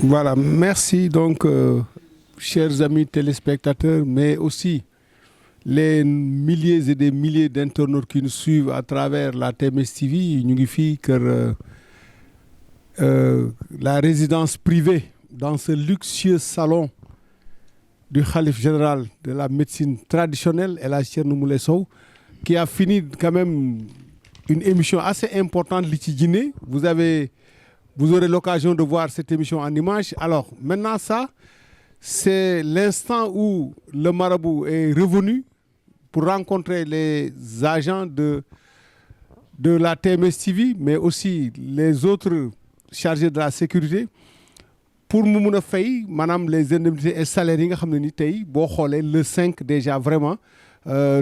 Voilà, merci donc, chers amis téléspectateurs, mais aussi les milliers et des milliers d'internautes qui nous suivent à travers la TMS TV. Ñu ngi fii kër la résidence privée dans ce luxueux salon du khalife général de la médecine traditionnelle, El Hadji Thierno Moule Sow, qui a fini quand même une émission assez importante li ci Djiné. Vous aurez l'occasion de voir cette émission en image. Alors, maintenant, ça, c'est l'instant où le marabout est revenu pour rencontrer les agents de la TMS TV, mais aussi les autres chargés de la sécurité, pour mu mun a fay maanaam les indemnités et salaires yi nga xam ne ni tey boo xoolee le 5 déjà vraiment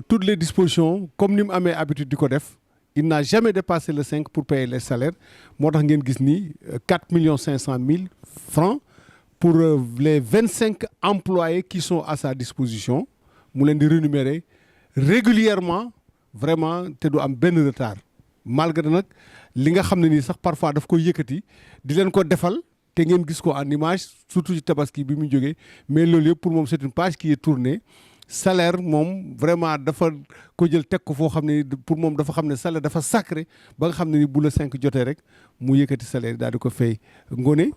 toutes les dispositions comme ni mu amee habitude di ko def. Il n'a jamais dépassé le 5 pour payer les salaires moo tax ngeen gis ni 4 500 000 francs pour les 25 employés qui sont à sa disposition mu leen di rémunérer régulièrement vraiment te du am benn retard malgré nag li nga xam ne nii sax parfois daf koy yëkkati di leen ko defal te ngeen gis ko en image surtout ci tabaski bi mu jógee mais loolu yëpp pour moom c'est une page qui est tournée. Salaire moom vraiment dafa ko jël teg ko foo xam ne pour moom dafa xam ne salaire dafa sacré ba nga xam ne ni bu la 5 jotee rek mu yëkkati salaire daal di ko fay Ngoné.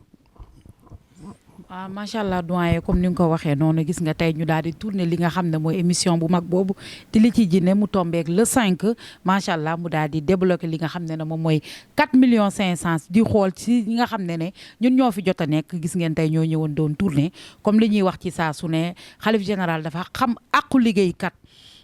waaw macha allah doyen comme ni nga ko waxee noonu gis nga tey ñu daal di tourner li nga xam ne mooy émission bu mag boobu di li ci Djiné mu tombeek le 5 macha allah mu daal di débloquer li nga xam ne moom mooy 4 500 000 di xool ci ñi nga xam ne ñun ñoo fi jot a nekk gis ngeen tey ñoo ñëwoon doon tourner comme li ñuy wax ci saa su ne xalif général dafa xam àqu liggéeykat.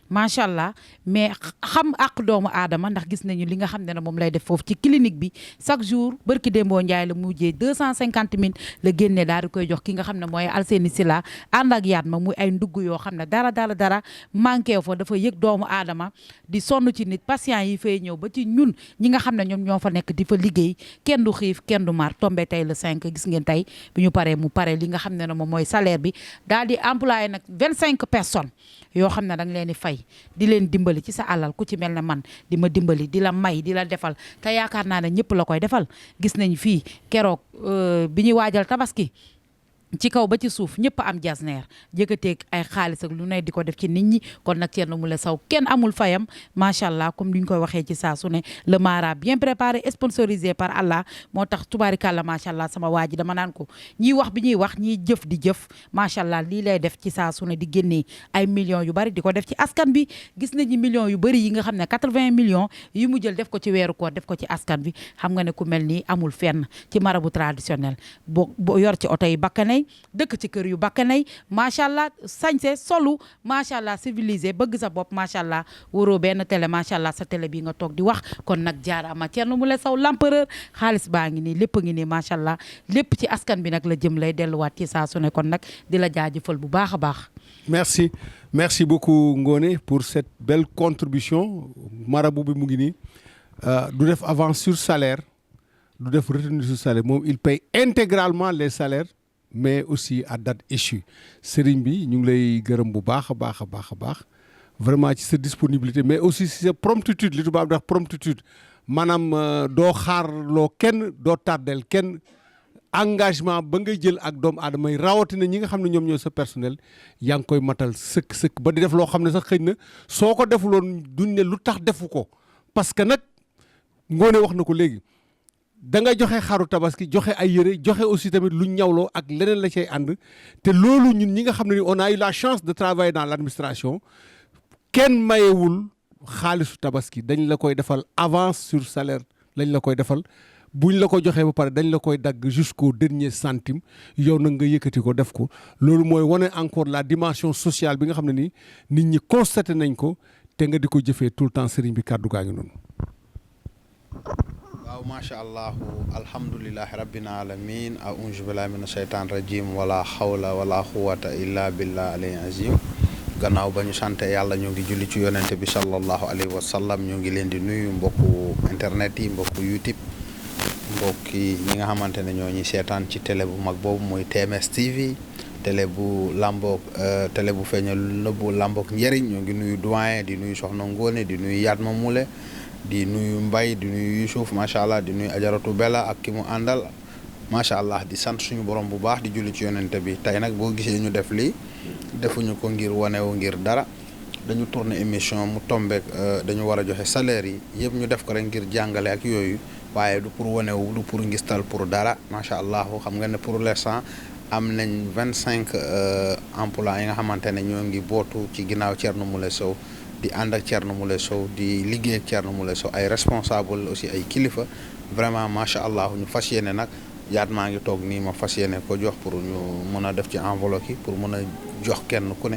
macha allah mais xam ak doomu aadama ndax gis nañu li nga xam ne moom lay def foofu ci clinique bi chaque jour barki Dembo Ndiaye la mujjee 250 000 la génnee daal di koy jox ki nga xam ne mooy Alseni Sila ànd ak yaat ma muy ay ndugg yoo xam ne dara manqué fa dafa yëg doomu aadama di sonn ci nit patient yi fay ñëw ba ci ñun ñi nga xam ne ñoom ñoo fa nekk di fa liggéey kenn du xiif kenn du mar tombé tey le 5 gis ngeen tey bi ñu paree mu pare li nga xam ne moom mooy salaire bi daal di employé nag 25 personnes yoo xam ne da nga leen di fay di leen dimbali ci sa alal ku ci mel ne man di ma dimbali di la may di la defal te yaakaar naa ne ñëpp la koy defal gis nañ fii keroog bi ñuy waajal tabaski ci kaw ba ci suuf ñëpp am jasneer jëkkateeg ay xaalis ak lu ne di ko def ci nit ñi kon nag Thierno Moule Sow kenn amul fayam macha allah comme ni ñu koy waxee ci saa su ne le mara bien préparé sponsorisé par Allah moo tax tubaarikàlla macha allah sama waa ji dama naan ko ñiy wax bi ñuy wax ñiy jëf di jëf macha allah lii lay def ci saa su ne di génnee ay millions yu bari di ko def ci askan bi gis nañu millions yu bari yi nga xam ne 80 millions yi mu jël def ko ci weeru koor def ko ci askan bi xam nga ne ku mel nii amul fenn ci marabu traditionnel boo yor ci oto yi bakkanay dëkk ci kër yu bakkanay macha allah sañse solu macha allah civilisé bëgg sa bopp macha allah waroo benn télé macha allah sa télé bi nga toog di wax kon nag jaaraama Thierno Moule Sow l'empereur xaalis baa ngi nii lépp a ngi nii macha allah lépp ci askan bi nag la jëm lay delluwaat ci saa su ne kon nag di la jaajëfal bu baax a baax. merci beaucoup Ngoné pour cette belle contribution marabout bi mu ngi nii du def avance sur salaire du def retenue sur salaire moom il paye intégralement les salaires. mais aussi à date échue sëriñ bi ñu ngi lay gërëm bu baax a baax vraiment ci sa disponibilité mais aussi ci sa promptitude li tubaab di wax promptitude maanaam doo xaarloo kenn doo tardel kenn engagement ba ngay jël ak doomu aadama yi rawatina ñi nga xam ne ñoom ñoo sa personnel yaa ngi koy matal sëkk ba di def loo xam ne sax xëy na soo ko defuloon duñ ne lu tax defu ko parce que nag Ngoné wax na ko léegi da nga joxe xaru tabaski joxe ay yëre joxe aussi tamit lu ñawloo ak leneen la cay ànd te loolu ñun ñi nga xam ne ni on a eu la chance de travailler dans l'administration kenn mayewul xaalisu tabaski dañ la koy defal avance sur salaire lañ la koy defal buñ la ko joxee ba pare dañ la koy dagg jusqu'au dernier centime yow nag nga yëkkati ko def ko loolu mooy wane encore la dimension sociale bi nga xam ne ni nit ñi constaté nañ ko te nga di ko jëfee tout le temps sëriñ bi kàddu gaa ngi noonu. waaw macha allah alhamdulilahi rabbil alamin a'uuzu billahi mina shaytaan rajim wala hawla wala quwwata illa billah alayhi azim gannaaw ba ñu sante yàlla ñoo ngi julli ci yonente bi sallallahu alayhi wa sallam ñoo ngi leen di nuyu mbokku internet yi mbokku YouTube mbokki ñi nga xamante ne ñoo ñuy seetaan ci télé bu mag boobu mooy TMS TV télé bu lamboog télé bu feeñal nëbbu lamboog njëriñ ñoo ngi nuyu doyen di nuyu Soxna Ngoné di nuyu Yatma Moule di nuyu Mbaye di nuyu Youssouf macha allah di nuyu Ajaratu Bella ak ki mu àndal macha allah di sant suñu borom bu baax di julli ci yonente bi tey nag boo gisee ñu def lii defuñu ko ngir wanewu ngir dara dañu tourner émission mu tombeek dañu war a joxe salaire yi yëpp ñu def ko rek ngir jàngale ak yooyu waaye du pour wanewu du pour ngistal pour dara macha allah xam nga ne pour l'instant am nañ 25 emplois yi nga xamante ne ñoo ngi bootu ci ginnaaw Thierno Moule Sow di ànd ak Thierno Moule Sow di liggéey ak Thierno Moule Sow ay responsable aussi ay kilifa vraiment macha allah ñu fas yéene nag yaat maa ngi toog nii ma fas yéene ko jox pour ñu mën a def ci enveloppe yi pour mën a jox kenn ku ne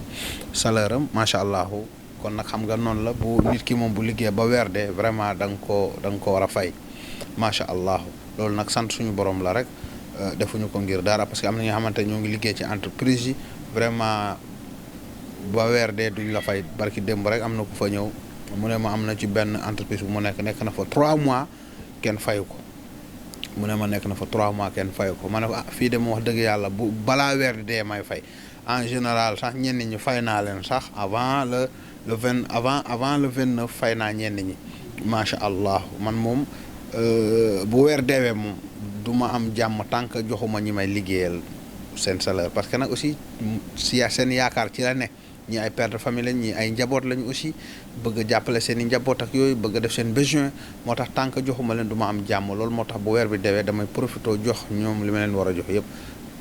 salaire am macha allah kon nag xam nga noonu la bu nit ki moom bu liggéey ba weer de vraiment da nga ko war a fay macha allah loolu nag sant suñu borom la rek defuñu ko ngir dara parce que am na ñoo xamante ñoo ngi liggéey ci entreprise yi vraiment ba weer de duñ la fay barki démb rek am na ku fa ñëw mu ne ma am na ci benn entreprise bu mu nekk na fa 3 mois kenn fayu ko. mu ne ma nekk na fa 3 mois kenn fay ko ma ne ko fii de ma wax dëgg yàlla bu balaa weer di dee may fay en général sax ñenn ñi fay naa leen sax avant le 29 fay naa ñenn ñi macha allah man moom bu weer deewee moom du ma am jàmm tant que joxuma ñi may liggéeyal seen salaire parce que nag aussi si seen yaakaar ci la ne ñi ay père de famille lañ ñi ay njaboot lañu aussi bëgg a jàppale seen i njaboot ak yooyu bëgg a def seen besoin moo tax tant que joxuma leen du ma am jàmm loolu moo tax bu weer bi dewee damay profité jox ñoom li ma leen war a jox yëpp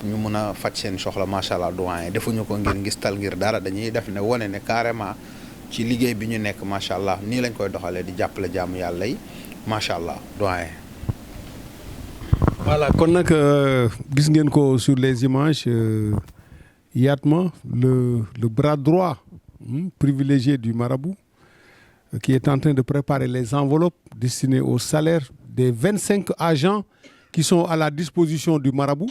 ñu mun a faj seen soxla macha allah doyen defuñu ko ngir ngistal ngir dara dañuy def ne wane ne carrément ci liggéey bi ñu nekk macha allah nii lañ koy doxalee di jàppale jaamu yàlla yi macha allah doyen. voilà kon nag gis ngeen ko sur les images. Yatma, le bras droit privilégié du marabout, qui est en train de préparer les enveloppes destinées au salaire des 25 agents qui sont à la disposition du marabout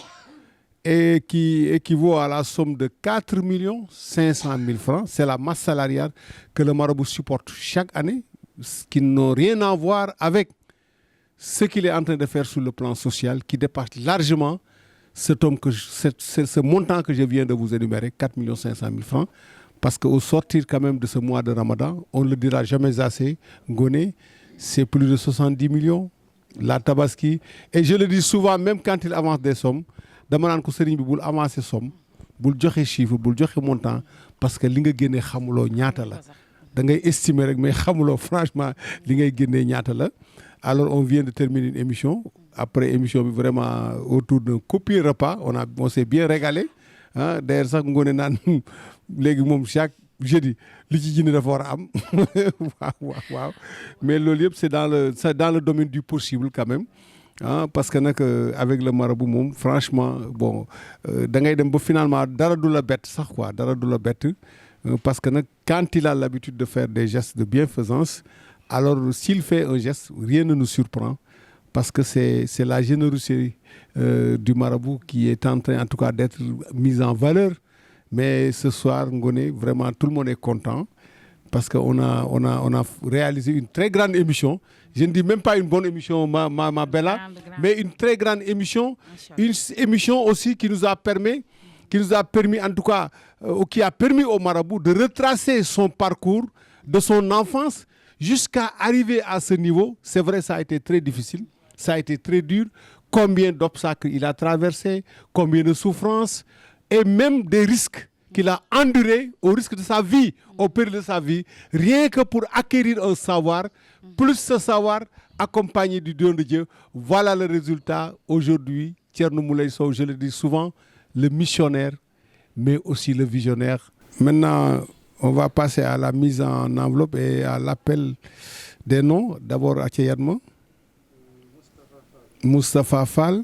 et qui équivaut à la somme de 4 500 000 francs. C'est la masse salariale que le marabout supporte chaque année, qui n'ont rien à voir avec ce qu'il est en train de faire sur le plan social, qui dépasse largement ce montant que je viens de vous énumérer, 4 500 000 francs, parce qu'au sortir quand même de ce mois de Ramadan, on ne le dira jamais assez, Ngoné, c'est plus de 70 millions, la Tabaski. Et je le dis souvent, même quand il avance des sommes, demandant que Serigne Biboul avance des sommes, boul joxe chiffre, boul joxe montant, parce que li nga génné xamulo ñaata la. Da ngay estimer rek mais xamulo franchement li ngay génné ñaata la. Alors on vient de terminer une émission. Après émission bi vraiment autour d'un copieux repas on s'est bien régalé ah d'ailleurs sax ngoone naan léegi moom chaque jeudi li ci jënd dafa war a am waaw mais loolu yëpp c'est dans le domaine du possible quand même ah parce que nag avec le marabout moom franchement bon da ngay dem ba finalement dara du la bett sax quoi dara du la bett parce que nag quand il a l'habitude de faire des gestes de bienfaisance alors s'il fait un geste rien ne nous surprend. Parce que c'est la générosité du marabout qui est en train, en tout cas, d'être mise en valeur. Mais ce soir, Ngoné, vraiment, tout le monde est content parce qu'on a réalisé une très grande émission. Je ne dis même pas une bonne émission, ma Bella, mais une très grande émission. Une émission aussi qui nous a permis, en tout cas, qui a permis au marabout de retracer son parcours de son enfance jusqu'à arriver à ce niveau. C'est vrai, ça a été très difficile. Ça a été très dur. Combien d'obstacles il a traversé, combien de souffrances et même des risques qu'il a endurés au risque de sa vie, au péril de sa vie, rien que pour acquérir un savoir, plus ce savoir accompagné du don de Dieu. Voilà le résultat aujourd'hui. Thierno Moule Sow, je le dis souvent, le missionnaire, mais aussi le visionnaire. Maintenant, on va passer à la mise en enveloppe et à l'appel des noms. D'abord à Yatma. Moustapha Fall,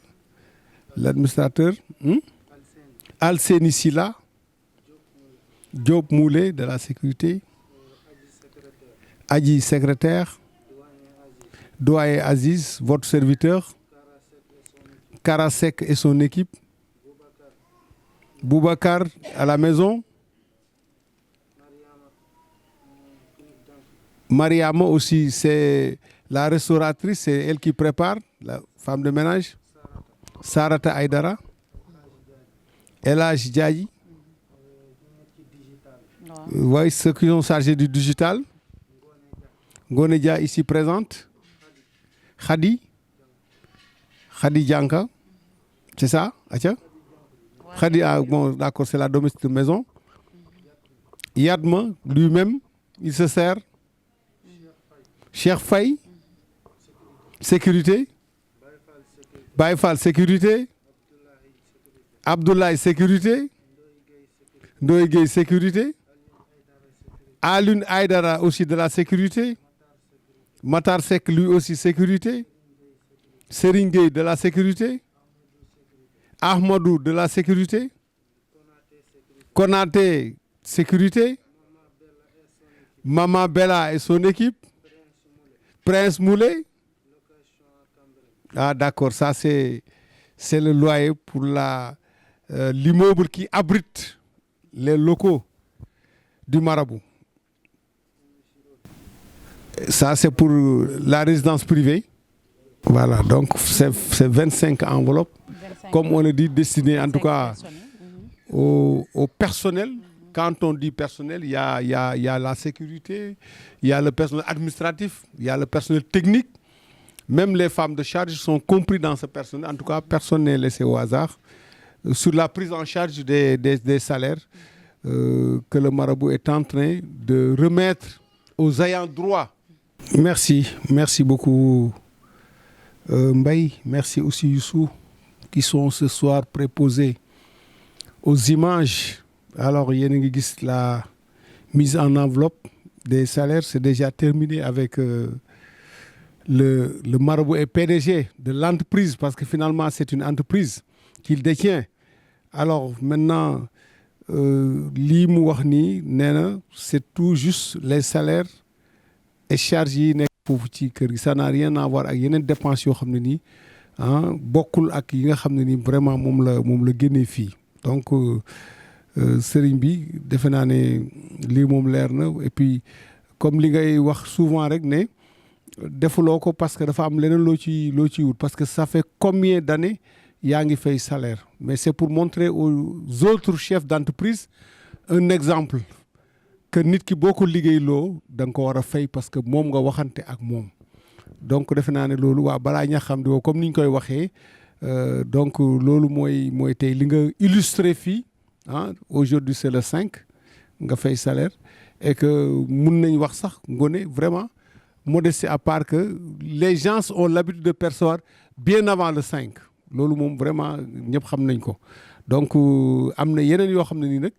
l'administrateur, Alseni Silla, Diop Moulé de la sécurité, Adji secrétaire, Doyen Aziz, votre serviteur, Karasek et son équipe, Boubacar à la maison, Mariama aussi, c'est la restauratrice, c'est elle qui prépare, la femme de ménage. Sarata Aïdara. Elhaj Diaye. Oui, ceux qui sont chargés du digital. Ngone Dia ici présente. Khadi Dianka. c'est ça, Atia? Khadi, bon, d'accord, c'est la domestique de maison. Yadma, lui-même, il se sert. Cheikh Faye, sécurité. Baïfal, sécurité. Abdoulaye, sécurité. Ndoye Gueye, sécurité. Alioune Aïdara aussi de la sécurité. Matar Seck, lui aussi, sécurité. Serigne Gueye de la sécurité. Ahmadou de la sécurité. Konaté, sécurité. Mama Bella et son équipe. Prince Moulay. Ah d'accord, ça c'est le loyer pour l'immeuble qui abrite les locaux du marabout. Ça c'est pour la résidence privée. Voilà, donc c'est 25 enveloppes, 25, comme on le dit, destinées en tout cas au personnel. Quand on dit personnel, il y a la sécurité, il y a le personnel administratif, il y a le personnel technique. Même les femmes de charge sont compris dans ce personnel. En tout cas, personne n'est laissé au hasard. Sur la prise en charge des salaires que le marabout est en train de remettre aux ayants droit. Merci beaucoup Mbaye. Merci aussi Youssou, qui sont ce soir préposés aux images. Alors, yéen a ngi gis la mise en enveloppe des salaires, c'est déjà terminé avec le marabout et PDG de l'entreprise, parce que finalement, c'est une entreprise qu'il détient. Alors, maintenant, lii mu wax nii nee na c'est tout juste les salaires et charges yi nekk foofu ci kër gi. Ça n'a rien à voir ak yeneen dépenses yoo xam ne nii bokkul ak yi nga xam ne nii vraiment moom la génnee fii. Donc sëriñ bi defe naa ne lii moom leer na. Et puis comme li ngay wax souvent rek ne defuloo ko parce que dafa am leneen loo ci wut, parce que ça fait combien d'années yaa ngi fay salaire. Mais c'est pour montrer aux autres chefs d'entreprise un exemple que nit ki boo ko liggéeyloo da nga ko war a fay, parce que moom nga waxante ak moom. Donc defe naa ne loolu waa balaa ña xam di woo comme ni ñu koy waxee. Donc loolu mooy tey li nga illustré fii aujourd'hui c'est le 5 nga fay salaire, et que mun nañ wax sax ngone vraiment modestie à part que les gens ont l'habitude de percevoir bien avant le 5. loolu moom vraiment ñëpp xam nañ ko. Donc am na yeneen yoo xam ne nii nag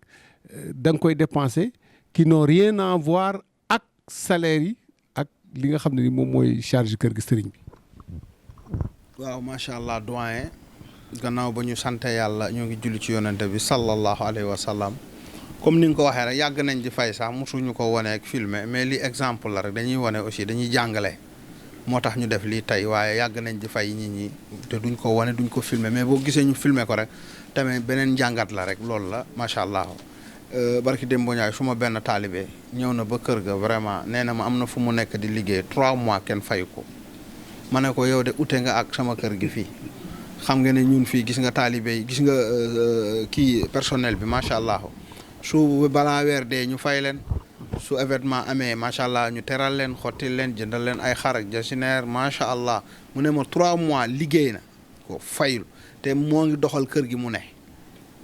da nga koy dépenser qui n'ont rien à voir ak salaire yi ak li nga xam ne ni moom mooy charge kër gi sëriñ bi. waaw macha allah doyen gannaaw ba ñu sante yàlla ñoo ngi julli ci yonente bi sallallahu alayhi wa sallam. comme ni nga ko waxee rek yàgg nañ di fay sax mosuñu ko wane ak filmer, mais li exemple la rek dañuy wane aussi dañuy jàngale moo tax ñu def lii tey. waaye yàgg nañ di fay nit ñi te duñ ko wane duñ ko filmer, mais boo gisee ñu filmer ko rek tamit beneen jàngat la rek. loolu la macha allah. barki Demba Ndiaye su ma benn taalibe ñëw na ba kër ga vraiment nee na ma am na fu mu nekk di liggéey 3 mois kenn fay ko. ma ne ko yow de ute nga ak sama kër gi fii, xam nga ne ñun fii gis nga taalibe yi, gis nga kii personnel bi macha allah. su balaa weer dee ñu fay leen, su événement amee macha allah ñu teral leen, xottil leen, jëndal leen ay xar ak jasineer macha allah. mu ne ma 3 mois liggéey na ko fayul, te moo ngi doxal kër gi mu ne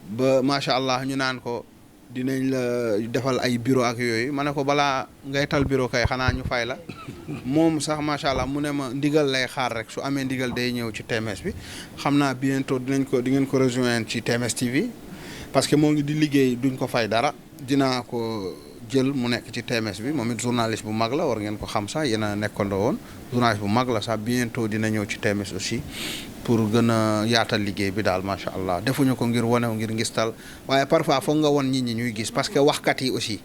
ba macha allah. ñu naan ko dinañ la defal ay bureau ak yooyu. ma ne ko balaa ngay tal bureau kay xanaa ñu fay la. moom sax macha allah mu ne ma ndigal lay xaar rek, su amee ndigal day ñëw ci TMS bi. xam naa bientôt di ngeen ko rejoindre ci TMS TV, parce que moo ngi di liggéey duñ ko fay dara. dinaa ko jël mu nekk ci TMS bi, moom it journaliste bu mag la, war ngeen ko xam sax, yéen a nekkandoo woon. journaliste bu mag la sax, bientôt dina ñëw ci TMS aussi pour gën a yaatal liggéey bi daal macha allah. defuñu ko ngir wane ngir ngistal, waaye parfois foog nga won nit ñi ñuy gis, parce que waxkat yi aussi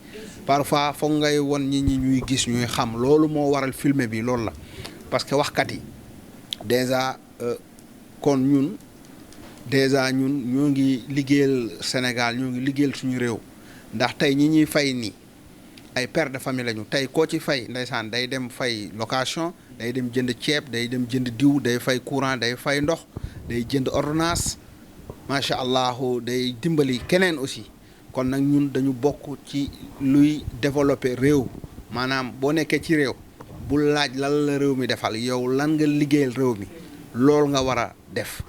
parfois foog ngay won nit ñi ñuy gis ñuy xam. loolu moo waral filmer bi loolu la, parce que waxkat yi déjà kon ñun ñoo ngi liggéeyal Sénégal, ñoo ngi liggéeyal suñu réew. ndax tey ñi ñuy fay nii ay père de famille lañu. tey koo ci fay ndeysaan day dem fay location, day dem jënd ceeb, day dem jënd diw, day fay courant, day fay ndox, day jënd ordonnance macha allah, day dimbali keneen aussi. kon nag ñun dañu bokk ci luy développer réew. maanaam boo nekkee ci réew bul laaj lan la réew mi defal, yow lan nga liggéeyal réew mi loolu nga war a def.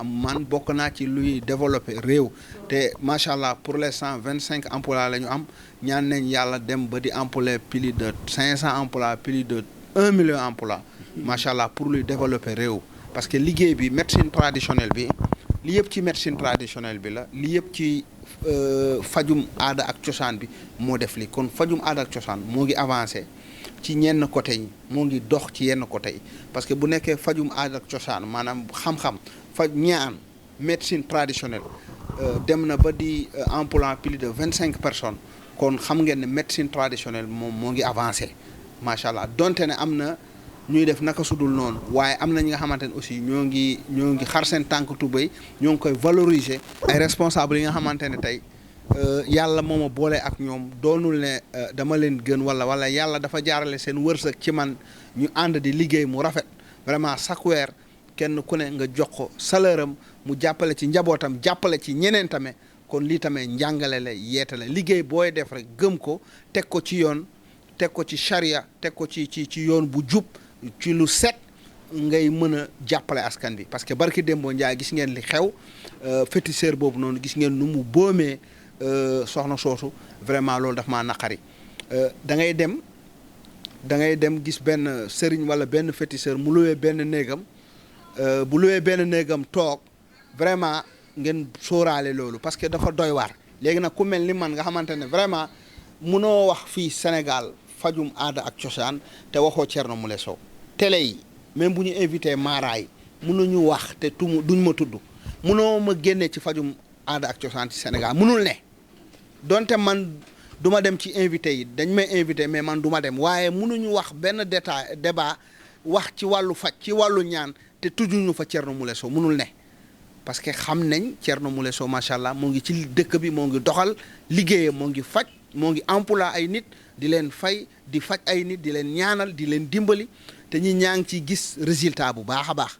man bokk naa ci luy développer réew te macha allah pour l'instant 25 emplois la ñu am ñaan nañ yàlla dem ba di employer plus de 500 emplois plus de 1 million emplois macha allah pour luy développer réew parce que liggéey bi médecine traditionnelle bi li yëpp ci médecine traditionnelle bi la li yëpp ci fajum aada ak cosaan bi moo def li kon fajum aada ak cosaan moo ngi avancé ci ñenn côté yi moo ngi dox ci yenn côté yi parce que bu nekkee fajum aada ak cosaan maanaam xam-xam faj ñaan médecine traditionnelle dem na ba di emploi plus de 25 personnes kon xam ngeen ne médecine traditionnelle moom moo ngi avancé macha allah donte ne am na ñuy def naka sudul noonu waaye am na ñi nga xamante ne aussi ñoo ngi xar seen tànk tubéy ñoo ngi koy valoriser ay responsable yi nga xamante ne tey yàlla moo ma boole ak ñoom doonul ne dama leen gën wala yàlla dafa jaarale seen wërsëg ci man ñu ànd di liggéey mu rafet vraiment chaque weer kenn ku ne nga jox ko salaire am mu jàppale ci njabootam jàppale ci ñeneen tamit kon lii tamit njàngale la yeete la liggéey booy def rek gëm ko teg ko ci yoon teg ko ci charia teg ko ci yoon bu jub ci lu set ngay mën a jàppale askan bi parce que barki Dembo Ndiaye gis ngeen li xew féticheur boobu noonu gis ngeen nu mu boomee soxna soosu vraiment loolu daf maa naqari da ngay dem gis benn sëriñ wala benn féticheur mu luwee benn néegam bu luwee benn néegam toog vraiment ngeen sóoraale loolu parce que dafa doy waar léegi nag ku mel ni man nga xamante ne vraiment munoo wax fii Sénégal fajum aada ak cosaan te waxoo Thierno Moule Sow télé yi même bu ñu invité Mara yi mënuñu wax te duñ ma tudd munoo ma génnee ci fajum aada ak cosaan ci Sénégal munul ne donte man du ma dem ci invité yi dañ may invité mais man du ma dem waaye munuñu wax benn débat wax ci wàllu faj ci wàllu ñaan te tudduñu fa Thierno Moule Sow munul ne parce que xam nañ Thierno Moule Sow macha allah moo ngi ci dëkk bi moo ngi doxal liggéeyam moo ngi faj moo ngi emploi ay nit di leen fay di faj ay nit di leen ñaanal di leen dimbali te ñi ñaa ngi ciy gis résultat bu baax a baax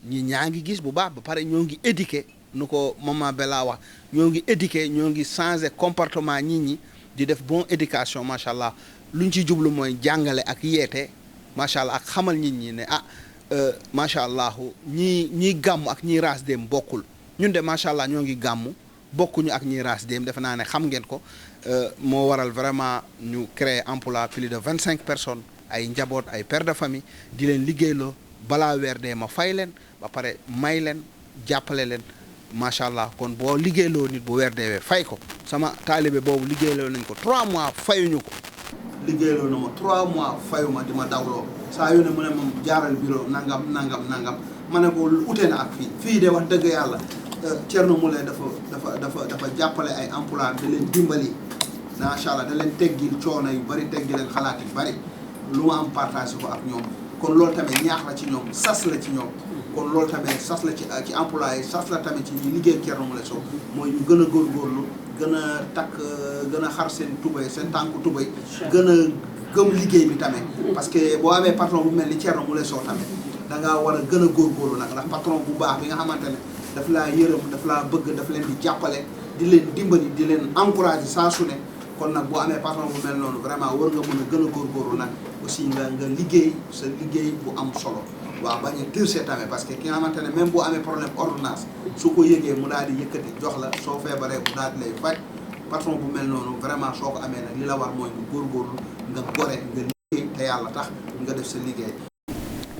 ñi ñaa ngi gis bu baax ba pare ñoo ngi éduqué nu ko maman Bella wax ñoo ngi éduqué ñoo ngi changé comportement nit ñi di def bon éducation macha allah luñ ci jublu mooy jàngale ak yeete macha allah ak xamal nit ñi ne macha allah ñii gàmm ak ñii raas dem bokkul ñun de macha allah ñoo ngi gàmm bokkuñu ak ñii raas dem defe naa ne xam ngeen ko moo waral vraiment ñu créer emploi plus de 25 personnes ay njaboot ay père de famille di leen liggéeyloo balaa weer dee ma fay leen ba pare may leen jàppale leen macha allah kon boo liggéeyloo nit bu weer deewee fay ko sama taalibe boobu liggéeyloo nañ ko 3 mois fayuñu ko liggéeyloo na ma 3 mois fayu ma di ma dawloo saa yu ne mu ne moom jaaral bureau nangam ma ne ko ute na ak fii de wax dëgg yàlla Thierno Moule dafa jàppale ay emploi da leen dimbali macha allah da leen teggil coono yu bari teggil leen xalaat yu bari lu ma am partagé ko ak ñoom kon loolu tamit ñaax la ci ñoom sas la ci ñoom kon loolu tamit sas la ci employé sas la tamit ci ñi liggéey Thierno Moule Sow mooy ñu gën a góorgóorlu gën a takk gën a xar seen tubay seen tànku tubay gën a gëm liggéey bi tamit parce que boo amee patron bu mel ni Thierno Moule Sow tamit da ngaa war a gën a góorgóorlu nag ndax patron bu baax bi nga xamante ne daf laa yërëm daf laa bëgg daf leen di jàppale di leen dimbali di leen encouragé saa su ne kon nag boo amee patron bu mel noonu vraiment war nga mën a gën a góorgóorlu nag aussi nga liggéey sa liggéey bu am solo waaw bañ a tirsee tamit parce que ki nga xamante ne même boo amee problème ordonnance su ko yëgee mu daal di yëkkati jox la soo feebaree mu daal di lay faj patron bu mel noonu vraiment soo ko amee nag li la war mooy nga góorgóorlu nga gore nga liggéey te yàlla tax nga def sa liggéey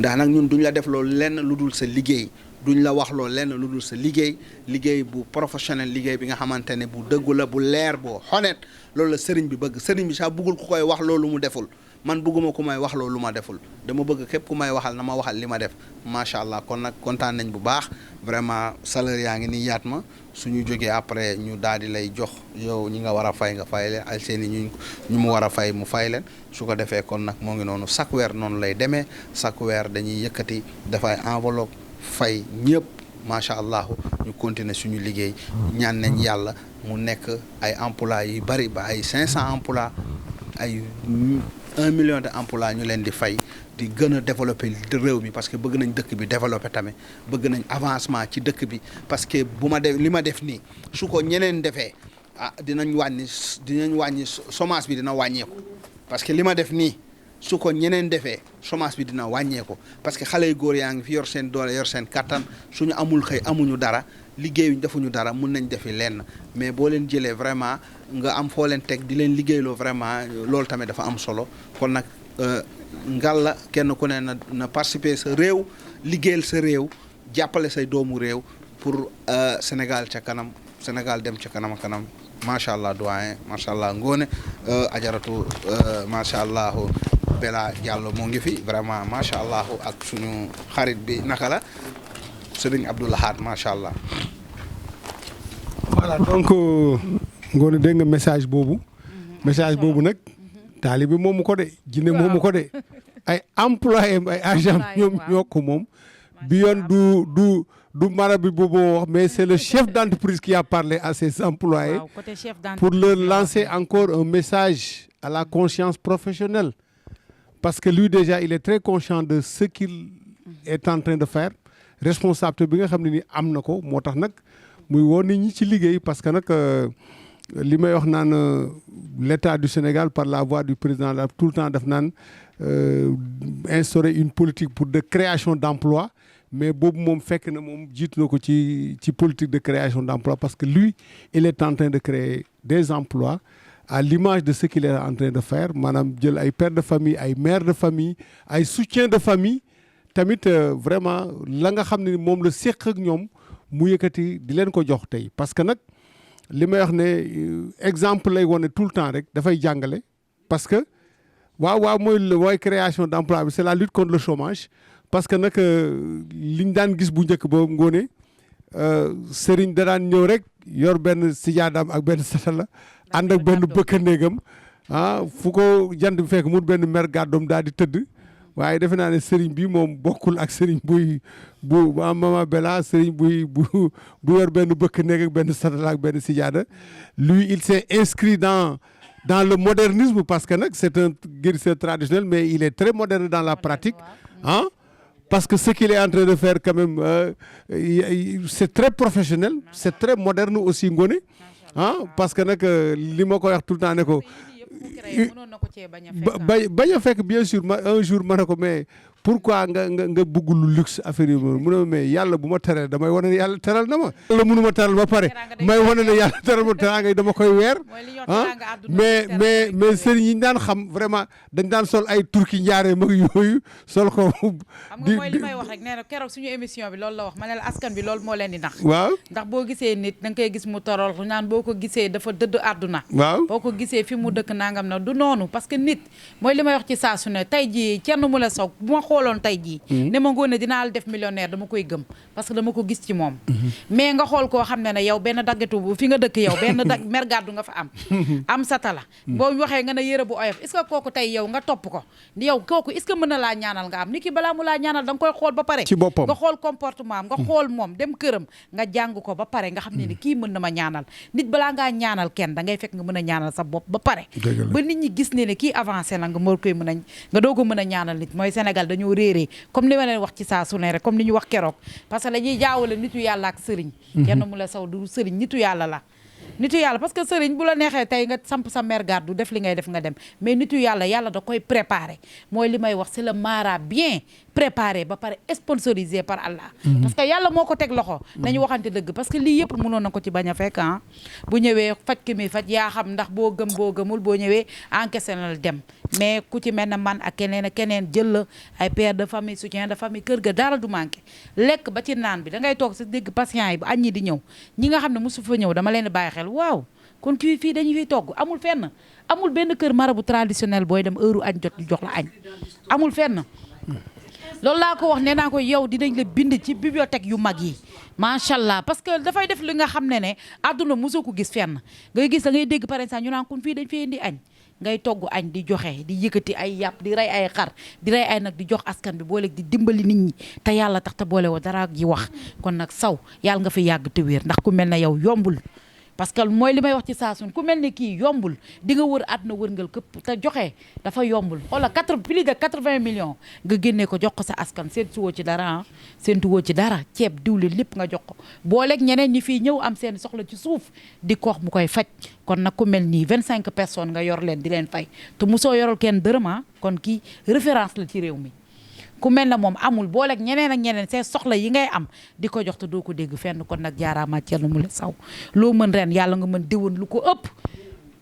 ndax nag ñun duñ la def loolu lenn lu dul sa liggéey duñ la wax loolu lenn lu dul sa liggéey bu professionnel liggéey bi nga xamante ne bu dëggu la bu leer boo honnête loolu la sëriñ bi bëgg sëriñ bi sax bëggul ku koy wax loolu mu deful man bëgguma ku may wax loolu lu ma deful dama bëgg képp ku may waxal na ma waxal li ma def macha allah kon nag kontaan nañ bu baax vraiment salaire yaa ngi nii yaat ma suñu jógee après ñu daal di lay jox yow ñi nga war a fay nga fay leen ay seeni ñu mu war a fay mu fay leen su ko defee kon nag moo ngi noonu chaque weer noonu lay demee chaque weer dañuy yëkkati dafay enveloppe fay ñëpp macha allah ñu continuer suñu liggéey ñaan nañ yàlla mu nekk ay emploi yu bari ba ay 500 emploi ay 1 million de emploi ñu leen di fay di gën a développer réew mi parce que bëgg nañ dëkk bi développer tamit bëgg nañ avancement ci dëkk bi parce que bu ma def li ma def nii su ko ñeneen defee dinañ wàññi chômage bi dina wàññeeku parce que li ma def nii su ko ñeneen defee chômage bi dina wàññeeku parce que xale yu góor yaa ngi fi yor seen doole yor seen kattan suñu amul xëy amuñu dara liggéeyuñ defuñu dara mun nañ defi lenn mais boo leen jëlee vraiment nga am foo leen teg di leen liggéeyloo vraiment loolu tamit dafa am solo kon nag ngal la kenn ku ne na participer sa réew liggéeyal sa réew jàppale say doomu réew pour Sénégal ca kanam Sénégal dem ca kanam kanam macha allah doyen macha allah Ngoné ajaratu macha allah Bella Diallo moo ngi fi vraiment macha allah ak suñu xarit bi naka la Serigne Abdou Lahad macha allah. voilà donc Ngoné dégg nga message boobu. message boobu nag. taalibe moomu ko de. jinne moomu ko de. ay employé ay agent ñoom ñoo ko moom. bi yoon du marabout boobu wax mais c'est le chef d'entreprise qui a parlé à ses employés. pour leur lancer encore un message à la conscience professionnelle. parce que lui déjà il est très conscient de ce qu'il est en train de faire. responsabilité bi nga xam ne ni am na ko moo tax nag muy woo nit ñi ci liggéey parce que nag li may wax naan l'État du Sénégal par la voix du président la tout le temps daf naan instaurer une politique pour de création d'emplois mais boobu moom fekk na moom jiitu na ko ci politique de création d'emplois parce que lui il est en train de créer des emplois à l'image de ce qu'il est en train de faire maanaam jël ay pères de famille ay mères de famille ay soutiens de famille tamit vraiment la nga xam ne moom la séq ak ñoom mu yëkkati di leen ko jox tey parce que nag li may wax ne exemple lay wone tout le temps rek dafay jàngale parce que waaw mooy création d'emploi bi c'est la lutte contre le chômage parce que nag liñ daan gis bu njëkk ba Ngoné sëriñ da daan ñëw rek yor benn sijaadaam ak benn satala ànd ak benn bëkkandeegam fu ko jant bi fekk mu benn mer gàddoom daal di tëdd waaye defe naa ne sëriñ bi moom bokkul ak sëriñ bu Mama Bella sëriñ bu yor benn bëkk néeg ak benn satala ak benn sijaada lui il s'est inscrit dans le modernisme parce que nag c'est un guérisseur traditionnel mais il est très moderne dans la pratique parce que ce qu'il est en train de faire quand même c'est très professionnel c'est très moderne aussi Ngoné parce que nag li ma koy wax tout le temps ne ko bañ a fekk bien sûr un jour ma ne ko mais pourquoi nga bëgg lu luxe affaire yi mu ne mais yàlla bu ma teree damay wane ne yàlla teral na ma yàlla mënu ma teral ba pare may wane ne yàlla teral ma teraanga yi dama koy weer mais sëriñ yi daan xam vraiment dañ daan sol ay turki njaaree mag yooyu sol ko xam nga mooy li may wax rek nee na keroog suñu émission bi loolu la wax ma ne la askan bi loolu moo leen di nax waaw ndax boo gisee nit da nga koy gis mu torol naan boo ko gisee dafa dëdd àdduna waaw boo ko gisee fi mu dëkk nangam na du noonu parce que nit mooy li may wax ci saa su ne tey jii Thierno Moule Sow bu ma xooloon tey jii ne ma Ngoné dinaa la def millionnaire dama koy gëm parce que dama ko gis ci moom mais nga xool koo xam ne ne yow benn daggetu fi nga dëkk yow benn mer gàddu nga fa am satala boo waxee nga ne yëre bu oyof est-ce que kooku tey yow nga topp ko yow kooku est-ce que mën na laa ñaanal nga am nit ki balaa mu laa ñaanal da nga koy xool ba pare ci boppam nga xool comportement am nga xool moom dem këram nga jàng ko ba pare nga xam ne ni kii mën na ma ñaanal nit balaa ngaa ñaanal kenn da ngay fekk nga mën a ñaanal sa bopp ba pare ba nit ñi gis ne kii avancé la nga moo koy mën a nga doo ko mën a ñaanal nit mooy Sénégal dañoo réeree comme li ma leen wax ci saa su ne rek comme ni ñu wax keroog parce que dañuy jaawale nitu yàlla ak sëriñ Thierno Moule Sow du sëriñ nitu yàlla la nitu yàlla parce que sëriñ bu la neexee tey nga samp sa mer gàddu def li ngay def nga dem mais nitu yàlla da koy préparé mooy li may wax c'est le mara bien préparé ba pare sponsorisé par Allah parce que yàlla moo ko teg loxo nañu waxante dëgg parce que lii yëpp mënoon na ko ci bañ a fekk bu ñëwee faj ki mi faj yaa xam ndax boo gëmul boo ñëwee encaissé na dem mais ku ci mel ne man ak keneen jël la ay père de famille soutien de famille kër ga dara du manqué lekk ba ci naan bi da ngay toog sa dégg patient yi bu añ ñi di ñëw ñi nga xam ne mosu fa ñëw dama leen di bàyyi xel waaw kon kii fii dañu fiy togg amul fenn amul benn kër marabu traditionnel booy dem heure añ jot di jox la añ amul fenn loolu laa ko wax nee naa ko yow dinañ la bind ci bibliothèque yu mag yi macha allah parce que dafay def li nga xam ne àdduna mosoo ko gis fenn ngay gis da ngay dégg par exemple ñu naan kon fii dañ fi indi añ ngay togg añ di joxe di yëkkati ay yàpp di rey ay xar di rey ay nag di jox askan bi boole di dimbali nit ñi te yàlla tax te boole woo dara gi wax kon nag saw yàlla nga fi yàgg te wér ndax ku mel ne yow yombul parce que mooy li may wax ci saa suñ ku mel ni kii yombul di nga wër àdduna wërngal këpp te joxe dafa yombul xoola plus de 80 millions nga génnee ko jox ko sa askan seentu woo ci dara seentu woo ci dara ceeb diwlin lépp nga jox ko booleeg ñeneen ñi fii ñëw am seen soxla ci suuf di ko wax mu koy faj kon nag ku mel nii 25 personnes nga yor leen di leen fay te mosoo yorol kenn dërëm kon kii référence la ci réew mi ku mel na moom amul booleeg ñeneen ak ñeneen seen soxla yi ngay am di ko jox te doo ko dégg fenn kon nag jaaraama Thierno Moule Sow loo mën ren yàlla nga mën déwén lu ko ëpp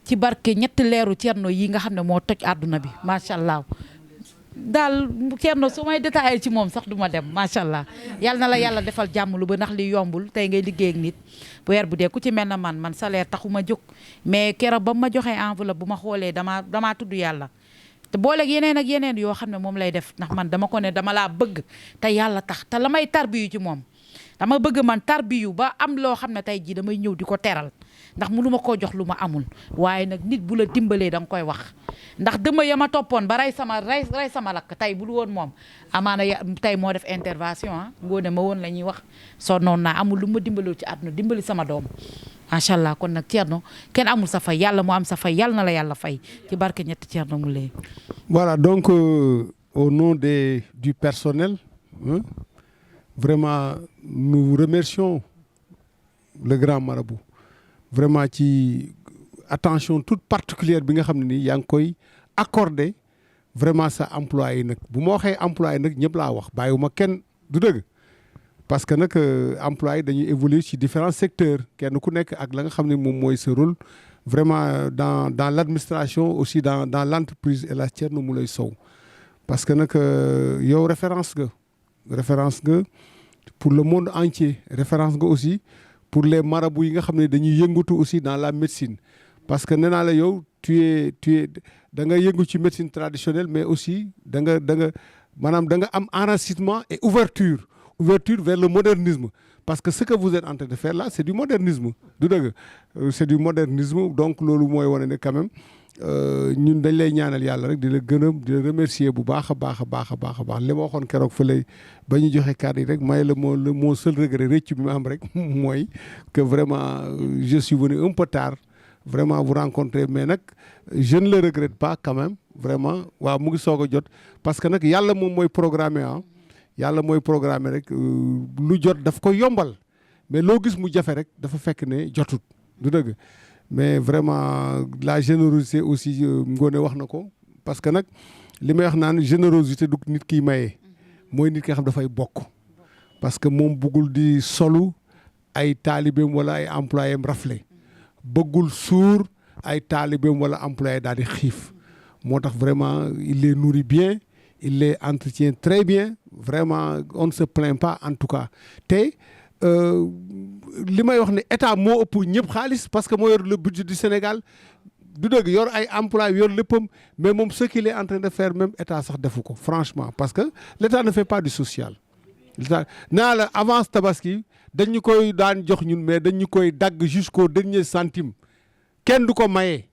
ci barke ñetti leeru Thierno yi nga xam ne moo toj àdduna bi macha allah daal Thierno su may détaillé ci moom sax du ma dem macha allah yàlla na la yàlla defal jàmm lu ba ndax li yombul tey ngay liggéey ak nit weer bu dee ku ci mel na man salaire taxuma jóg mais keroog ba ma joxee enveloppe bu ma xoolee damaa tudd yàlla. te booleeg yeneen ak yeneen yoo xam ne moom lay def ndax man dama ko ne dama laa bëgg te yàlla tax te la may tarbiyu ci moom dama bëgg man tarbiyu ba am loo xam ne tey jii damay ñëw di ko teral ndax mënu ma koo jox lu ma amul waaye nag nit bu la dimbalee da nga koy wax ndax dëma ya ma toppoon ba rey sama lakk tey bul woon moom amaana tey moo def intervention ngoone ma woon la ñuy wax sonnoon naa amul lu ma dimbaloo ci àdduna dimbali sama doom macha allah kon nag Thierno kenn amul sa fay yàlla moo am sa fay yàlla na la yàlla fay ci barke ñetti Thierno Moule. Voilà donc au nom du personnel vraiment nous remercions le grand marabout vraiment ci attention toute particulière bi nga xam ne nii yaa ngi koy accordé vraiment sa employé yi nag bu ma waxee employé nag ñëpp laa wax bàyyiwuma kenn du dëgg. parce que nag employé dañuy évoluer ci différents secteurs kenn ku nekk ak la nga xam ne moom mooy sa rôle vraiment dans l'administration aussi dans l'entreprise El Hadj Thierno Moule Sow parce que nag yow référence nga pour le monde entier référence nga aussi pour les marabouts yi nga xam ne dañuy yëngatu aussi dans la médecine parce que nee naa la yow tu es da nga yëngu ci médecine traditionnelle mais aussi da nga maanaam da nga am enracinement et ouverture vers le modernisme parce que ce que vous êtes en train de faire là c'est du modernisme du dëgg c'est du modernisme donc loolu mooy wane ne quand même ñun dañ lay ñaanal yàlla rek di la gërëm di la remercier bu baax a baax li ma waxoon keroog fële ba ñu joxe kàddu yi rek may la mon seul regret rëcc bi ma am rek mooy que vraiment je suis venu un peu tard vraiment vous rencontrer mais nag je ne le regrette pas quand même vraiment waaw mu ngi soog a jot parce que nag yàlla moom mooy programmer yàlla mooy programme rek lu jot daf ko yombal mais loo gis mu jafe rek dafa fekk ne jotut du dëgg mais vraiment la générosité aussi Ngoné wax na ko parce que nag li may wax naan générosité du nit kiy maye mooy nit ki nga xam dafay bokk parce que moom bëggul di solu ay taalibeem wala ay employéem rafle bëggul suur ay taalibeem wala employé daal di xiif moo tax vraiment il les nourrit bien il les entretient très bien vraiment on ne se plaint pas en tout cas te li may wax ne état moo ëpp ñëpp xaalis parce que moo yor le budget du Sénégal du dëgg yor ay emplois yor léppam mais moom ce qu'il est en train de faire même état sax defu ko franchement parce que l'état ne fait pas du social l'état naa la avance tabaski dañu koy daan jox ñun mais dañu koy dagg jusqu'au dernier centime kenn du ko maye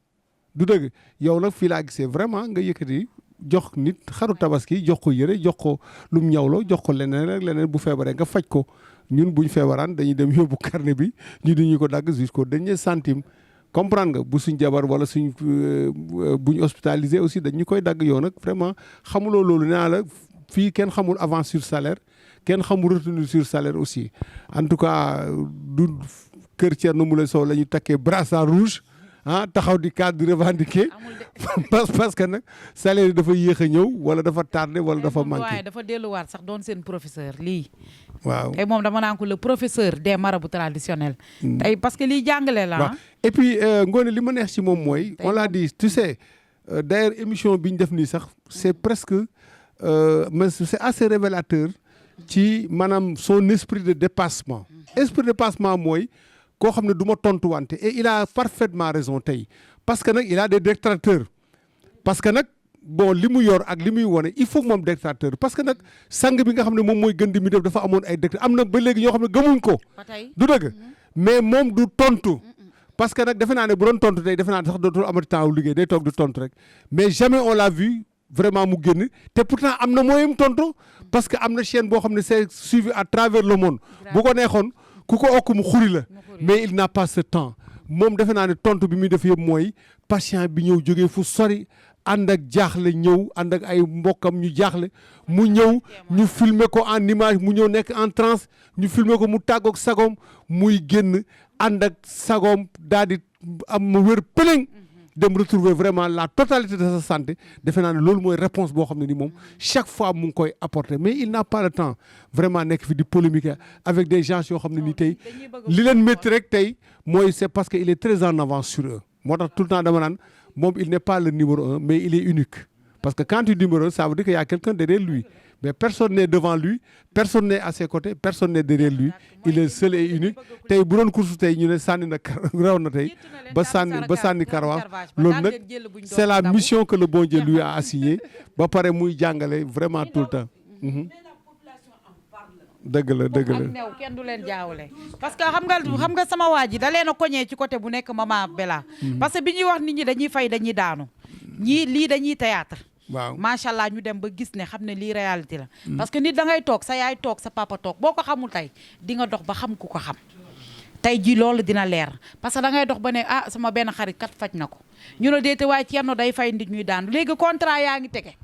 du dëgg yow nag fii laa gisee vraiment nga yëkkati jox nit xaru tabaski jox ko yëre jox ko lum ñawloo jox ko leneen ak leneen bu feebaree nga faj ko ñun buñ feebaraan dañuy dem yóbbu carnet bi ñu di ñu ko dagg jusqu'au dernier centime comprendre nga bu suñ jabar wala suñ buñ hospitalisé aussi dañu koy dagg yow nag vraiment xamuloo loolu nee naa la fii kenn xamul avance sur salaire kenn xamul retenue sur salaire aussi en tout cas du kër Thierno Moule Sow la ñu takkee brassard rouge taxaw di cadre di revendiquer parce que nag salaire yi dafa yéex a ñëw wala dafa tardé wala dafa manqué. waaye dafa delluwaat sax doon seen professeur lii. waaw tey moom dama naan ko le professeur des marabouts traditionnels. tey parce que lii jàngale la waaw et puis Ngoné li ma neex ci moom mooy. on l'a dit tu sais d'ailleurs émission bi ñu def nii sax c'est presque mais c'est assez révélateur ci maanaam son esprit de dépassement. esprit de dépassement mooy. koo xam ne du ma tontuwante et il a parfaitement raison tey parce que nag il a des détracteurs parce que nag bon li mu yor ak li muy wone il faut moom détracteur parce que nag sang bi nga xam ne moom mooy gën di mi def dafa amoon ay détracteurs am na ba léegi ñoo xam ne gëmuñ ko du dëgg mais moom du tontu parce que nag defe naa ne bu doon tontu tey defe naa ne sax dootul amati temps wu liggéey day toog du tontu rek mais jamais on l'a vu vraiment mu génn te pourtant am na mooyam tontu parce que am na chaîne boo xam ne c'est suivi à travers le monde bu ko neexoon ku ko okk mu xuri la mais il n'a pas ce temps moom defe naa ne tontu bi muy def yëpp mooy patient bi ñëw jógee fu sori ànd ak jaaxle ñëw ànd ak ay mbokkam ñu jaaxle mu ñëw ñu filmer ko en image mu ñëw nekk en transe ñu filmer ko mu tàggoog sagoom muy génn ànd ak sagoom daal di am wér pëlëng dem retrouver vraiment la totalité de sa santé defe naa ne loolu mooy réponse boo xam ne ni moom chaque fois mu ngi koy apporter mais il n'a pas le temps vraiment nekk fi di polémique avec des gens yoo xam ne ni tey li leen métti rek tey mooy c'est parce que il est très en avance sur eux moo tax tout le temps dama naan moom il n'est pas le numéro 1 mais il est unique parce que quand tu dis numéro 1 ça veut dire qu'il y a quelqu'un derrière lui mais personne n'est devant lui personne n'est à ses côtés personne n'est derrière lui il est seul et unique tey bu doon course tey ñu ne sànni na raw na tey ba sànni karawaas loolu nag c'est la mission que le bon Dieu lui a assignée ba pare muy jàngale vraiment tout le temps dëgg la dëgg la ak new kenn du leen jaawale parce que xam nga sama waa ji da leen a koñee ci côté bu nekk Mama Bella parce que bi ñuy wax nit ñi dañuy fay dañuy daanu ñii lii dañuy théâtre waaw macha allah ñu dem ba gis ne xam ne lii réalité la parce que nit da ngay toog sa yaay toog sa papa toog boo ko xamul tey di nga dox ba xam ku ko xam tey ji loolu dina leer parce que da ngay dox ba ne ah sama benn xarit kat faj na ko ñu ne déete waaye Thierno day fay nit ñuy daanu léegi contrat yaa ngi tege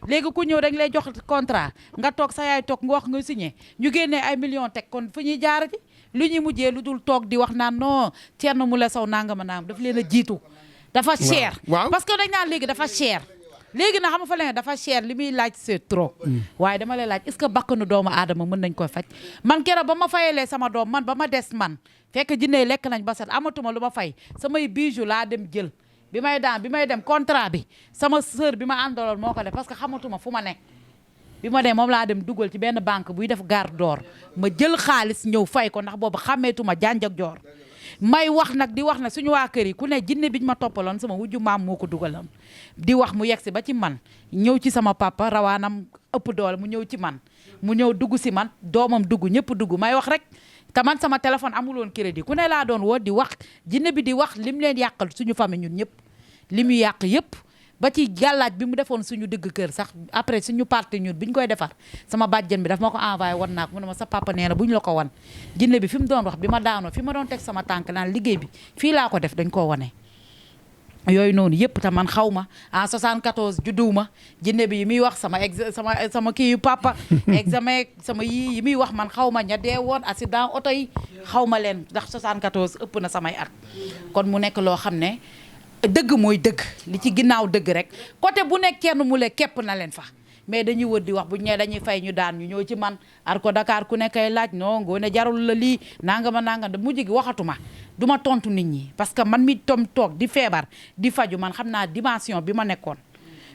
léegi ku ñëw dañ lay jox contrat nga toog sa yaay toog nga wax nga signé ñu génnee ay millions teg kon fu ñuy jaarati lu ñuy mujjee lu dul toog di wax naan non Thierno Moule Sow nangama nangam daf leen a jiitu dafa cher parce que dañ naan léegi dafa cher léegi na xam nga fa leen dafa cher li muy laaj c'est trop waaye dama lay laaj est-ce que bakkanu doomu aadama mën nañ koy faj man keroog ba ma fayalee sama doom man ba ma des man fekk jinne lekk nañ ba set amatuma lu ma fay samay bijoux laa dem jël bi may dem contrat bi sama sœur bi ma àndaloon moo ko def parce que xamatuma fu ma nekk bi ma dem moom laa dem dugal ci benn banque buy def garde d'or ma jël xaalis ñëw fay ko ndax boobu xàmmeetuma janj ak joor may wax nag di wax nag suñu waa kër yi ku ne jinne biñ ma toppaloon sama wujju maam moo ko dugaloon di wax mu yegsi ba ci man ñëw ci sama papa rawaanam ëpp doole mu ñëw ci man mu ñëw dugg si man doomam dugg ñëpp dugg may wax rek te man sama téléphone amuloon crédit ku ne laa doon woo di wax jinne bi di wax lim leen yàqal suñu famille ñun ñëpp li mu yàq yëpp ba ci gàllaaj bi mu defoon suñu digg kër sax après suñu parti ñun bi ñu koy defar sama bàjjen bi daf ma ko envoyé wan naa ko mu ne ma sa papa nee na bu ñu la ko wan jinne bi fi mu doon wax bi ma daanoo fi ma doon teg sama tànk naan liggéey bi fii laa ko def dañ koo wane yooyu noonu yëpp te man xaw ma en 74 judduwuma jinne bi yi muy wax sama kii yu papa examen sama yi muy wax man xaw ma ña dee woon accident oto yi xaw ma leen ndax 74 ëpp na samay at kon mu nekk loo xam ne dëgg mooy dëgg li ci ginnaaw dëgg rek côté bu nekk kenn mu le képp na leen fa mais dañuy wër di wax bu ñu nee dañuy fay ñu daan ñu ñëw ci man ar ko Dakar ku nekkay laaj non ngoone jarul la lii nangama da mujj gi waxatuma du ma tontu nit ñi parce que man mi toog di feebar di faju man xam naa dimension bi ma nekkoon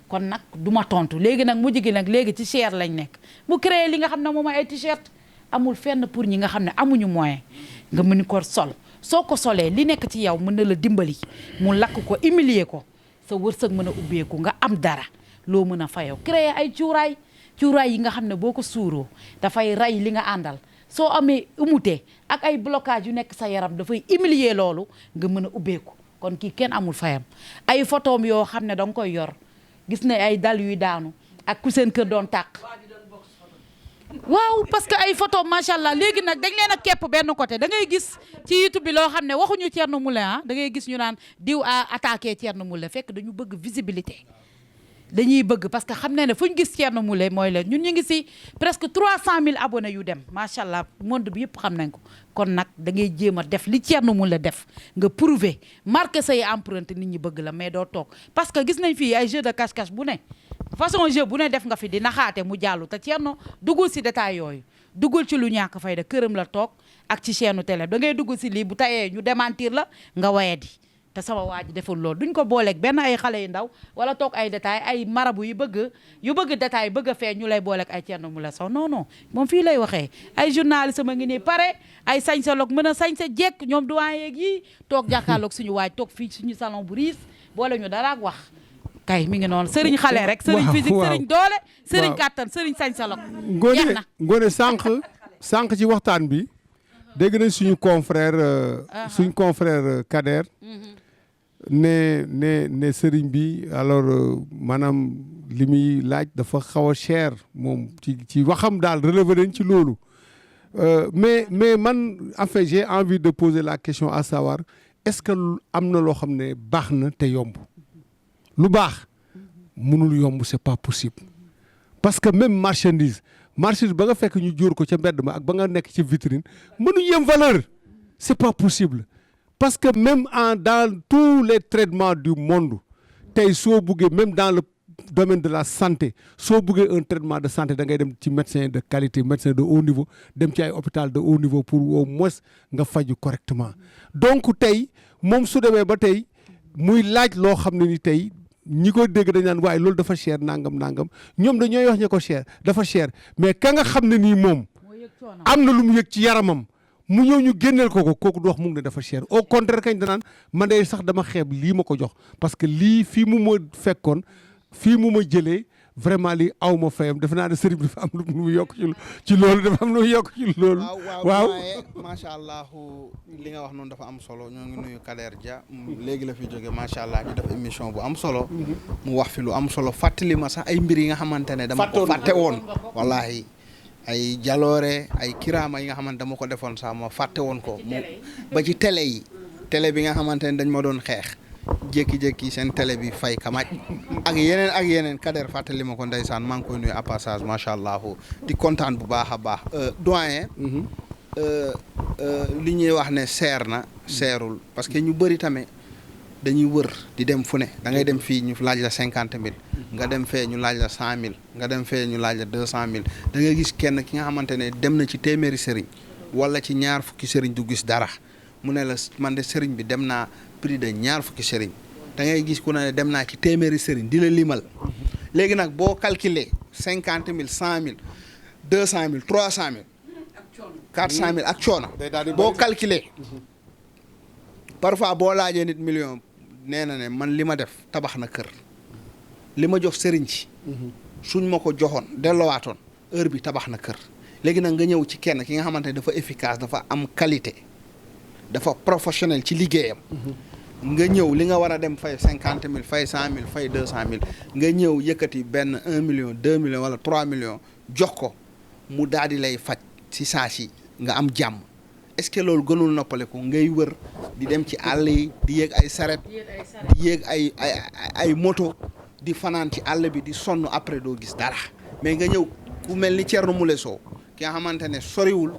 kon nag du ma tontu léegi nag mujj gi nag léegi ci cher lañ nekk mu créé li nga xam ne moom ay t-shirt amul fenn pour ñi nga xam ne amuñu moyen nga mën ko sol soo ko solee li nekk ci yow mën na la dimbali mu lakk ko humilier ko sa wërsëg mën a ubbeeku nga am dara loo mën a fayoo créer ay cuuraay yi nga xam ne boo ko suuroo dafay rey li nga àndal soo amee umute ak ay blocage yu nekk sa yaram dafay humilier loolu nga mën a ubbeeku kon kii kenn amul fayam ay photom yoo xam ne danga koy yor gis na ay dal yuy daanu ak ku seen kër doon tàq waaw parce que ay photo macha allah léegi nag dañ leen a képp benn côté da ngay gis ci YouTube bi loo xam ne waxuñu Thierno Moule da ngay gis ñu naan diw a attaqué Thierno Moule fekk dañu bëgg visibilité dañuy bëgg parce que xam ne fu ñu gis Thierno Moule mooy leen ñun ñu ngi si presque 300 000 abonnés yu dem macha allah monde bi yëpp xam nañ ko kon nag da ngay jéem a def li Thierno Moule def nga prouver marqué say empreinte nit ñi bëgg la mais doo toog parce que gis nañ fii ay jeu de cache-cache bu ne façon jeu bu ne def nga fi di naxaate mu jàllu te Thierno duggul si détail yooyu duggul ci lu ñàkk fayda këram la toog ak ci chaîne télé da ngay dugg si lii bu tayee ñu démentir la nga wayadi te sama waa ji deful loolu duñ ko booleeg benn ay xale yu ndaw wala toog ay détail ay marabu yu bëgg détail bëgg a fee ñu lay booleeg ay Thierno Moule Sow non moom fii lay waxee ay journaliste ma ngi nii pare ay sañsaloog mën a sañsa jekk ñoom doyen yeeg yi toog jàkkaarloog suñu waaj toog fii suñu salon bu riis boole ñu dara ak wax kay mi ngi noonu sëriñ xale rek sëriñ physique sëriñ doole sëriñ kàttan sëriñ sañsaloog ngoone sànq ci waxtaan bi dégg nañ suñu confrère Kader ne sëriñ bi alors maanaam li muy laaj dafa xaw a cher moom ci waxam daal relevé nañ ci loolu mais man en fait j'ai envie de poser la question à savoir est-ce que am na loo xam ne baax na te yomb lu baax mënul yomb c'est pas possible parce que même marchandise ba nga fekk ñu jóor ko ca mbedd ma ak ba nga nekk ci vitrine mënu yem valeur c'est pas possible parce que même dans tous les traitements du monde tey soo buggee même dans le domaine de la santé soo buggee un traitement de santé da ngay dem ci médecin de qualité médecin de haut niveau dem ci ay hôpital de haut niveau pour au moins nga faju correctement donc tey moom su demee ba tey muy laaj loo xam ne ni tey ñi ko dégg dañ naan waaye loolu dafa cher nangam ñoom dañooy wax ñu ko cher dafa cher mais ka nga xam ne nii moom am na lu mu yëg ci yaramam mu ñëw ñu génneel ko kooku du wax mu ngi ne dafa cher au contraire kañ danaan man de sax dama xeeb lii ma ko jox parce que lii fii mu ma fekkoon fii mu ma jëlee vraiment lii aw ma fayam defe naa ne sëriñ bi dafa am lu mu yokk ci loolu dafa am lu mu yokk ci loolu. waaw macha allah li nga wax noonu dafa am solo ñoo ngi nuyu Kader Dia léegi la fi jóge macha allah ñu def émission bu am solo. mu wax fi lu am solo fàttali ma sax ay mbir yi nga xamante ne dama ko fàtte woon. wallaahi ay jaloore ay kiraama yi nga xamante dama ko defoon sax ma fàtte woon ko ba ci télé yi télé bi nga xamante ne dañ ma doon xeex. jékki-jékki seen télé bi fay kamaj ak yeneen Kader fàttali ma ko ndeysaan maa ngi koy nuyu à passage macha allah di kontaan bu baax a baax doyen. li ñuy wax ne seerul parce que ñu bëri tamit dañuy wër di dem fu ne da ngay dem fii ñu laaj la 50 000 nga dem fee ñu laaj la 100 000 nga dem fee ñu laaj la 200 000 da ngay gis kenn ki nga xamante ne dem na ci téeméeri sëriñ wala ci ñaar fukki sëriñ du gis dara mu ne la man de sëriñ bi dem naa. prix de ñaar fukki sëriñ da ngay gis ku ne dem naa ci téeméeri sëriñ di la limal léegi nag boo calculer 50 000 100 000 200 000 300 000 400 000 ak coono boo calculer parfois boo laajee nit million nee na ne man li ma def tabax na kër li ma jox sëriñ ci suñ ma ko joxoon delloowaatoon heure bi tabax na kër léegi nag nga ñëw ci kenn ki nga xamante ne dafa efficace dafa am qualité dafa professionnel ci liggéeyam nga ñëw li nga war a dem fay 50 000 fay 100 000 fay 200 000 nga ñëw yëkkati benn 1 million 2 millions wala 3 millions jox ko mu daal di lay faj si saa si nga am jàmm est-ce que loolu gënul noppaleku ngay wër di dem ci àll yi di yéeg ay saret di yéeg ay moto di fanaan ci àll bi di sonn après doo gis dara mais nga ñëw ku mel ni Thierno Moule Sow ki nga xamante ne soriwul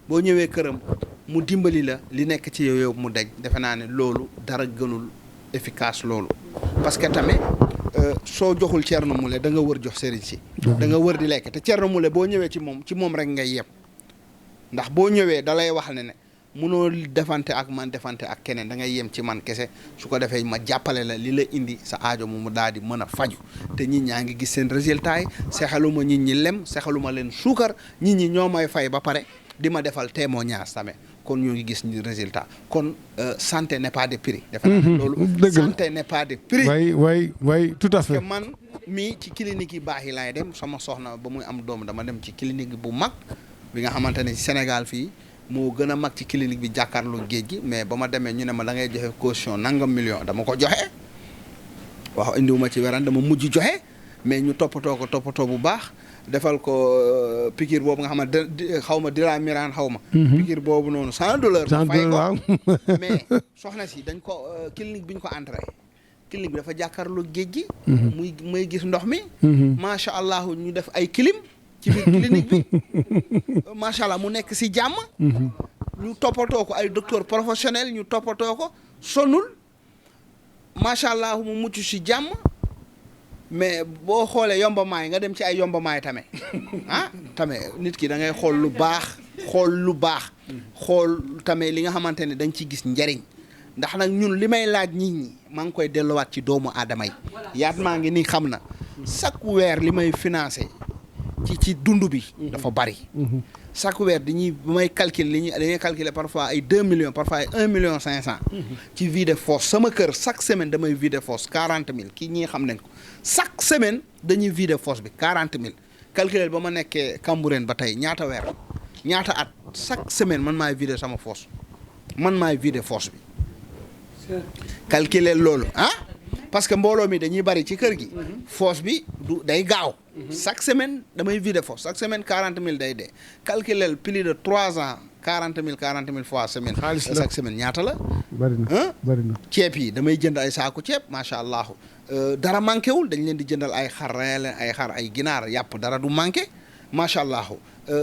boo ñëwee këram mu dimbali la li nekk ci yow mu daj defe naa ne loolu dara gënul efficace loolu parce que tamit soo joxul Thierno Moule da nga wër jox sëriñ si da nga wër di lekk te Thierno Moule boo ñëwee ci moom rek ngay yem ndax boo ñëwee da lay wax ne munoo defante ak man defante ak keneen da ngay yem ci man kese su ko defee ma jàppale la li la indi sa aajo mu daal di mën a faju te nit ñaa ngi gis seen résultat yi sexaluma nit ñi lem sexaluma leen suukar nit ñi ñoo may fay ba pare di ma defal témoignage tamit kon ñu ngi gis ni résultat kon santé n'est pas de prix. defe naa loolu santé n'est pas de prix. oui tout à fait. parce que man mii ci clinique yi baax yi laay dem sama soxna ba muy am doom dama dem ci clinique bu mag bi nga xamante ne Sénégal fii moo gën a mag ci clinique bi jàkkaarloo géej gi mais ba ma demee ñu ne ma da ngay joxe caution nangam million dama ko joxe wax indiwuma ci weran dama mujj joxe mais ñu toppatoo bu baax. defal ko piqûre boobu nga xam ne xaw ma Diramirane xaw ma. piqûre boobu noonu sans douleur. sans douleur waaw mais soxna si dañ ko clinique bi ñu ko entré clinique bi dafa jàkkaarloo géej gi. muy gis ndox mi. macha allah ñu def ay clim ci biir clinique bi macha allah mu nekk si jàmm. ñu toppatoo ko ay docteur professionnel ñu toppatoo ko sonul macha allah mu mucc si jàmm. mais boo xoolee yombamaay nga dem ci ay yombamaay tamit tamit nit ki da ngay xool lu baax xool tamit li nga xamante ne da nga ci gis njariñ ndax nag ñun li may laaj nit ñi maa ngi koy delluwaat ci doomu aadama yi yaat maa ngi nii xam na chaque weer li may financé ci dund bi dafa bari chaque weer dañuy may calculer dañuy calculer parfois ay 2 millions parfois ay 1 million 500 ci vide fosse sama kër chaque semaine damay vide fosse 40 000 kii ñii xam nañ ko chaque semaine dañuy vide fosse bi 40 000 calculer ba ma nekkee Cambérène ba tey ñaata weer ñaata at chaque semaine man maay vide sama fosse man maay vide fosse bi calculer loolu parce que mbooloo mi dañuy bari ci kër gi fosse bi du day gaaw chaque semaine damay vider fo chaque semaine 40 000 day dee calculer plus de 3 ans 40 000 fois semaine. xaalis la chaque semaine ñaata la. bari na bari na. ceeb yi damay jënd ay saaku ceeb macha allah dara manqué wul dañ leen di jëndal ay xar leen ay xar ay ginaar yàpp dara du manqué macha allah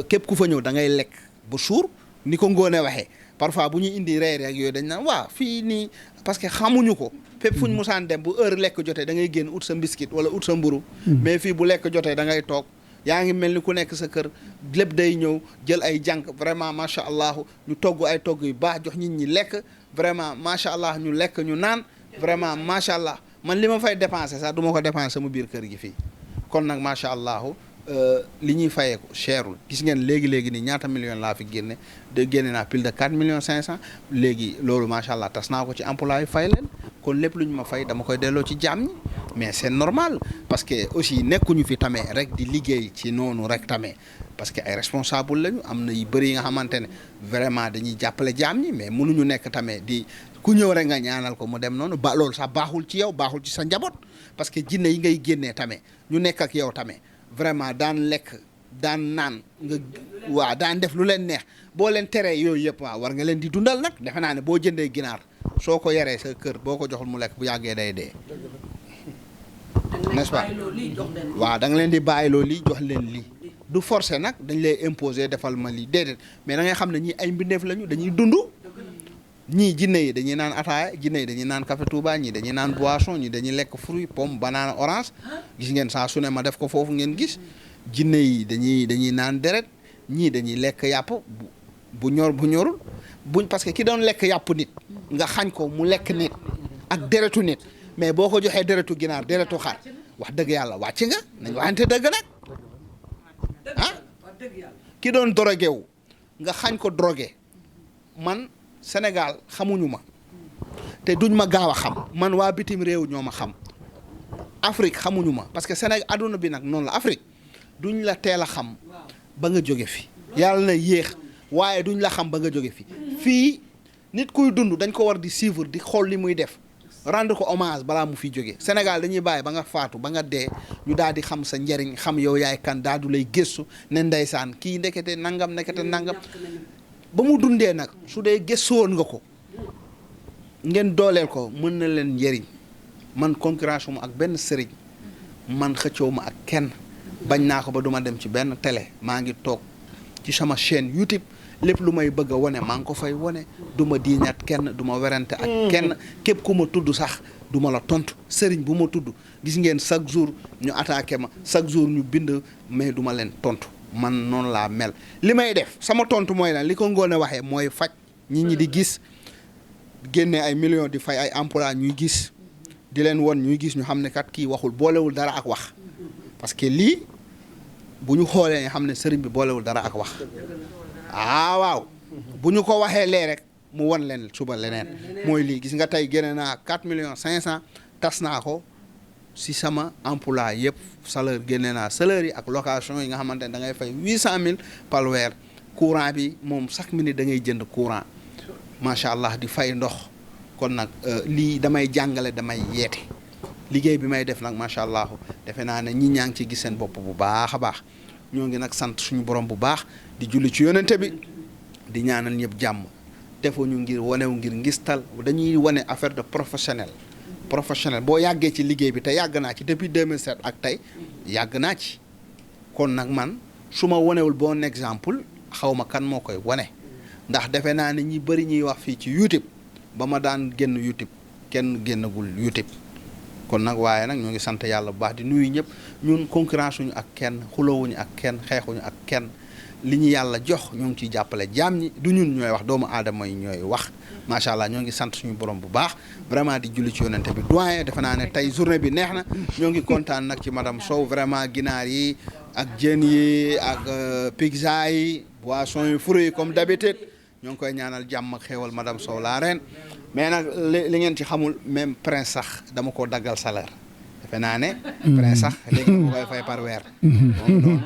képp ku fa ñëw da ngay lekk ba suur ni ko Ngoné waxee parfois bu ñuy indi reer ak yooyu dañ naan waa fii nii parce que xamuñu ko. fépp fu ñu musaan dem bu heure lekk jotee da ngay génn ut sa biscuit wala ut sa mburu mais fii bu lekk jotee da ngay toog yaa ngi mel ni ku nekk sa kër lépp day ñëw jël ay jànk vraiment macha allah ñu togg ay togg yu baax jox nit ñi lekk vraiment macha allah ñu lekk ñu naan vraiment macha allah man li ma fay dépensé sax du ma ko dépensé sama biir kër gi fii kon nag macha allah li ñuy fayeeku cherul gis ngeen léegi nii ñaata millions laa fi génne naa plus de 4 millions 500 léegi loolu macha allah tas naa ko ci emploi fay leen kon lépp lu ñu ma fay dama koy delloo ci jaam ñi mais c'est normal parce que aussi nekkuñu fi tamee rek di liggéey ci noonu rek tamee parce que ay responsable lañu am na yu bëri yi nga xamante ne vraiment dañuy jàppale jaam ñi mais mënuñu nekk tamee di ku ñëw rek nga ñaanal ko mu dem noonu ba loolu sax baaxul ci yow baaxul ci sa njaboot parce que jinne yi ngay génnee tamee ñu nekk ak yow tamee vraiment daan lekk daan naan nga waaw daan def lu leen neex boo leen teree yooyu yëpp waaw war nga leen di dundal nag defe naa ne boo jëndee ginaar soo ko yaree sa kër boo ko joxul mu lekk bu yàggee day dee n'est-ce pas waaw da nga leen di bàyyiloo lii jox leen lii du forcer nag dañ lay imposer defal ma lii déedéet mais da ngay xam ne ñii ay mbindeef lañu dañuy dund ñii jinne yi dañuy naan ataaya jinne yi dañuy naan café Touba ñii dañuy naan boisson ñii dañuy lekk fruit pomme banane orange gis ngeen saa su ne ma def ko foofu ngeen gis jinne yi dañuy naan deret ñii dañuy lekk yàpp bu ñorul buñ parce que ki doon lekk yàpp nit nga xañ ko mu lekk nit ak deretu nit mais boo ko joxee deretu ginaar deretu xar wax dëgg yàlla wàcc nga nañ waxante dëgg nag ah ki doon drogué wu nga xañ ko drogué man Sénégal xamuñu ma te duñ ma gaaw a xam man waa bitim réew ñoo ma xam Afrique xamuñu ma parce que Sénégal adduna bi nag noonu la Afrique duñ la teel a xam ba nga jóge fi yàlla na yéex waaye duñ la xam ba nga jóge fi fii nit kuy dund dañ ko war di suivre di xool li muy def rendre ko hommage balaa mu fiy jógee Sénégal dañuy bàyyi ba nga faatu ba nga dee ñu daal di xam sa njariñ xam yow yaay kan daal du lay gëstu ne ndeysaan kii ndekete nangam ba mu dundee nag su dee gëstu woon nga ko ngeen dooleel ko mën na leen njëriñ man concurrence mu ak benn sëriñ man xëccoo ma ak kenn bañ naa ko ba duma dem ci benn télé maa ngi toog ci sama chaîne YouTube lépp lu may bëgg a wane maa ngi ko fay wane du ma diiñat kenn du ma werante ak kenn képp ku ma tudd sax du ma la tontu sëriñ bu ma tudd gis ngeen chaque jour ñu attaqué ma chaque jour ñu bind mais du ma leen tontu man noonu laa mel li may def sama tontu mooy lan li ko Ngoné waxee mooy faj nit ñi di gis génne ay millions di fay ay emploi ñuy gis di leen won ñuy gis ñu xam ne kat kii waxul boolewul dara ak wax parce que lii bu ñu xoolee xam ne sëriñ bi boolewul dara ak wax waaw bu ñu ko waxee lee rek mu won leen suba leneen mooy lii gis nga tey génne naa 4 millions 500 tas naa ko si sama emploi yëpp salaire génne naa salaire yi ak location yi nga xamante ne da ngay fay 800 000 par weer courant bi moom chaque minute da ngay jënd courant macha allah di fay ndox kon nag lii damay jàngale damay yeete liggéey bi may def nag macha allah defe naa ne ñi ñaa ngi ci gis seen bopp bu baax a baax ñoo ngi nag sant suñu borom bu baax di julli ci yonente bi di ñaanal ñëpp jàmm defuñu ngir wanewu ngir ngistal dañuy wane affaire de professionnel boo yàggee ci liggéey bi te yàgg naa ci depuis 2007 ak tey yàgg naa ci kon nag man su ma wanewul bon exemple xaw ma kan moo koy wane ndax defe naa ne ñi bëri ñuy wax fii ci YouTube ba ma daan génn YouTube kenn génnagul YouTube kon nag waaye nag ñoo ngi sant yàlla bu baax di nuyu ñëpp ñun concurrence wuñu ak kenn xulowuñu ak kenn xeexuñu ak kenn li ñu yàlla jox ñoo ngi ciy jàppale jaam ñi du ñun ñooy wax doomu aadama yi ñooy wax macha allah ñoo ngi sant suñu borom bu baax vraiment di julli ci yonente bi doyen defe naa ne tey journée bi neex na ñoo ngi kontaan nag ci madame Sow vraiment ginaar yi ak jën yi ak pizza yi boisson yi fruits yi comme d'habitude ñoo ngi koy ñaanal jàmm ak xéewal madame Sow la reine mais nag li ngeen ci xamul même prince sax dama ko daggal salaire defe naa ne prince sax léegi dama koy fay par weer moom noonu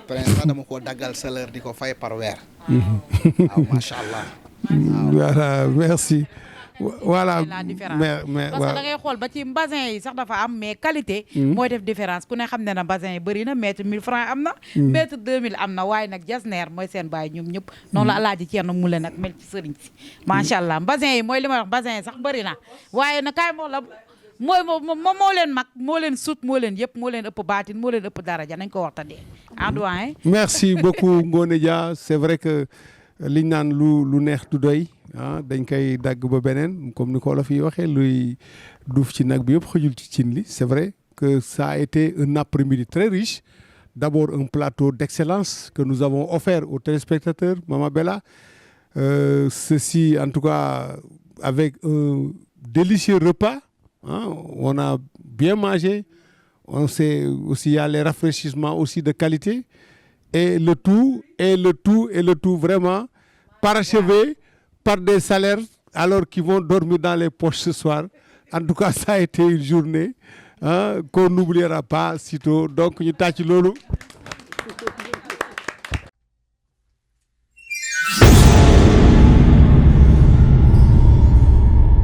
prince sax dama ko daggal salaire di ko fay par weer waaw macha allah voilà merci voilà la différence mais parce que da ngay xool ba ci basin yi sax dafa am mais qualité mooy def différence ku ne xam ne na basin yi bëri na mètre 1000 francs am na mètre 2000 am na waaye nag jasneer mooy seen bàyyi ñoom ñëpp noonu la alaaji Ceerno Mule nag mel ci sëriñ si macha allah basin yi mooy li may wax basin yi sax bëri na waaye nag kaay moo la mooy moo leen mag moo leen sut moo leen yëpp moo leen ëpp baatin moo leen ëpp daraja nañ ko waxtaanee en doyen. merci beaucoup Ngoné Dia c'est vrai que liñ naan lu neex du doy ah dañ koy dagg ba beneen comme ni ko la fi waxee luy duuf ci nag bi yëpp xëjul ci cin li c'est vrai que ça a été un après-midi très riche d'abord un plateau d'excellence que nous avons offert aux téléspectateurs Mama Bella ceci en tout cas avec un délicieux repas. On a bien mangé, on sait aussi il y a les rafraîchissements aussi de qualité et le tout vraiment parachevé par des salaires alors qu'ils vont dormir dans les poches ce soir. En tout cas, ça a été une journée qu'on n'oubliera pas sitôt. Donc ñu tàcc loolu